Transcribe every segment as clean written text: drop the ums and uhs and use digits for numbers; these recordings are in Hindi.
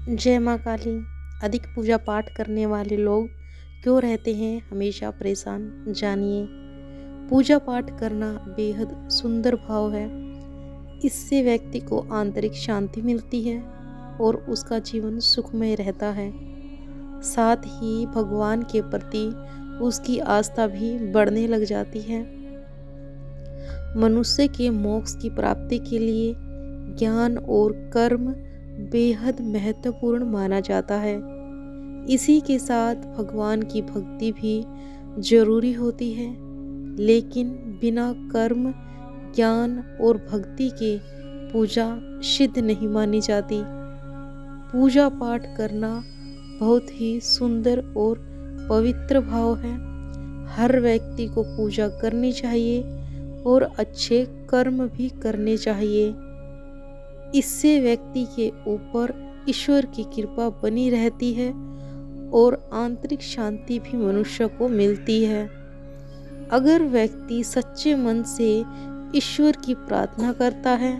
जय माँ काली। अधिक पूजा पाठ करने वाले लोग क्यों रहते हैं हमेशा परेशान? जानिए। पूजा पाठ करना बेहद सुंदर भाव है। इससे व्यक्ति को आंतरिक शांति मिलती है और उसका जीवन सुखमय रहता है। साथ ही भगवान के प्रति उसकी आस्था भी बढ़ने लग जाती है। मनुष्य के मोक्ष की प्राप्ति के लिए ज्ञान और कर्म बेहद महत्वपूर्ण माना जाता है। इसी के साथ भगवान की भक्ति भी जरूरी होती है, लेकिन बिना कर्म, ज्ञान और भक्ति के पूजा सिद्ध नहीं मानी जाती। पूजा पाठ करना बहुत ही सुंदर और पवित्र भाव है। हर व्यक्ति को पूजा करनी चाहिए और अच्छे कर्म भी करने चाहिए। इससे व्यक्ति के ऊपर ईश्वर की कृपा बनी रहती है और आंतरिक शांति भी मनुष्य को मिलती है। अगर व्यक्ति सच्चे मन से ईश्वर की प्रार्थना करता है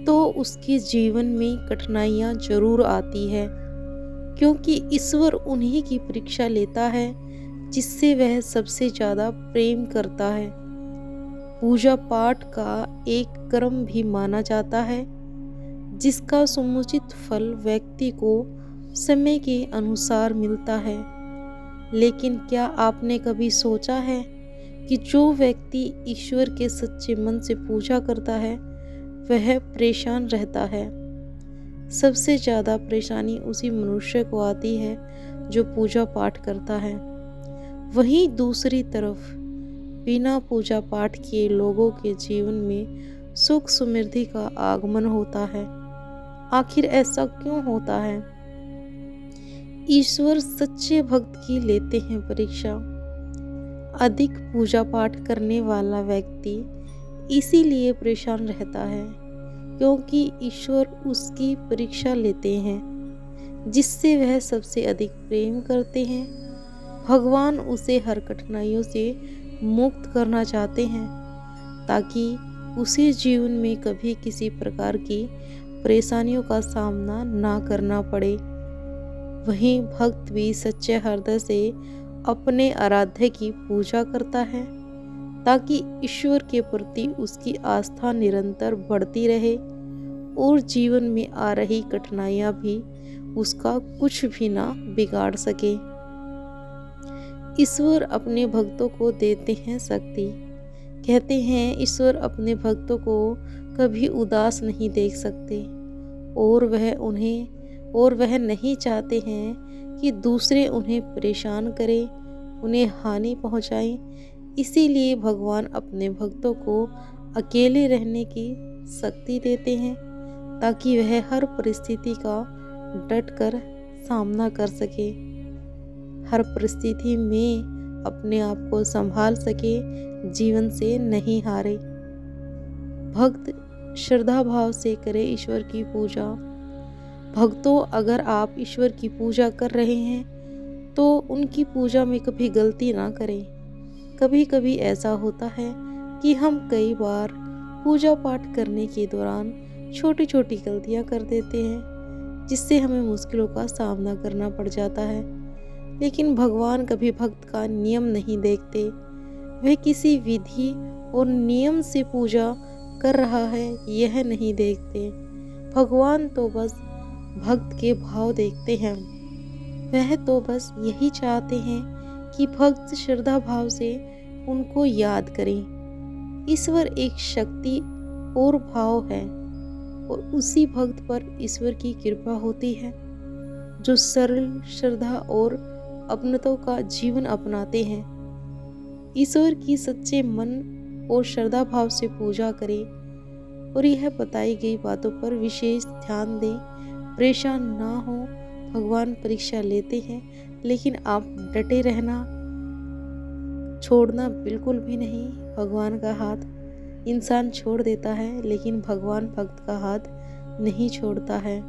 तो उसके जीवन में कठिनाइयाँ जरूर आती है, क्योंकि ईश्वर उन्हीं की परीक्षा लेता है जिससे वह सबसे ज़्यादा प्रेम करता है। पूजा पाठ का एक कर्म भी माना जाता है जिसका समुचित फल व्यक्ति को समय के अनुसार मिलता है। लेकिन क्या आपने कभी सोचा है कि जो व्यक्ति ईश्वर के सच्चे मन से पूजा करता है वह परेशान रहता है? सबसे ज़्यादा परेशानी उसी मनुष्य को आती है जो पूजा पाठ करता है। वहीं दूसरी तरफ बिना पूजा पाठ किए लोगों के जीवन में सुख समृद्धि का आगमन होता है। आखिर ऐसा क्यों होता है? ईश्वर सच्चे भक्त की लेते हैं परीक्षा। अधिक पूजा पाठ करने वाला व्यक्ति इसीलिए परेशान रहता है क्योंकि ईश्वर उसकी परीक्षा लेते हैं जिससे वह सबसे अधिक प्रेम करते हैं। भगवान उसे हर कठिनाइयों से मुक्त करना चाहते हैं ताकि उसे जीवन में कभी किसी प्रकार की परेशानियों का सामना ना करना पड़े। वहीं भक्त भी सच्चे हृदय से अपने आराध्य की पूजा करता है ताकि ईश्वर के प्रति उसकी आस्था निरंतर बढ़ती रहे और जीवन में आ रही कठिनाइयाँ भी उसका कुछ भी ना बिगाड़ सके। ईश्वर अपने भक्तों को देते हैं शक्ति। कहते हैं ईश्वर अपने भक्तों को कभी उदास नहीं देख सकते और वह नहीं चाहते हैं कि दूसरे उन्हें परेशान करें, उन्हें हानि पहुंचाएं। इसीलिए भगवान अपने भक्तों को अकेले रहने की शक्ति देते हैं ताकि वह हर परिस्थिति का डटकर सामना कर सके, हर परिस्थिति में अपने आप को संभाल सके, जीवन से नहीं हारे। भक्त श्रद्धा भाव से करे ईश्वर की पूजा। भक्तों, अगर आप ईश्वर की पूजा कर रहे हैं तो उनकी पूजा में कभी गलती ना करें। कभी कभी ऐसा होता है कि हम कई बार पूजा पाठ करने के दौरान छोटी छोटी गलतियां कर देते हैं जिससे हमें मुश्किलों का सामना करना पड़ जाता है। लेकिन भगवान कभी भक्त का नियम नहीं देखते। वह किसी विधि और नियम से पूजा कर रहा है यह नहीं देखते। भगवान तो बस भक्त के भाव देखते हैं। वह तो बस यही चाहते हैं कि भक्त श्रद्धा भाव से उनको याद करें। ईश्वर एक शक्ति और भाव है और उसी भक्त पर ईश्वर की कृपा होती है जो सरल श्रद्धा और अपनत्व का जीवन अपनाते हैं। ईश्वर की सच्चे मन और श्रद्धा भाव से पूजा करें और यह बताई गई बातों पर विशेष ध्यान दें। परेशान ना हो। भगवान परीक्षा लेते हैं, लेकिन आप डटे रहना, छोड़ना बिल्कुल भी नहीं। भगवान का हाथ इंसान छोड़ देता है, लेकिन भगवान भक्त का हाथ नहीं छोड़ता है।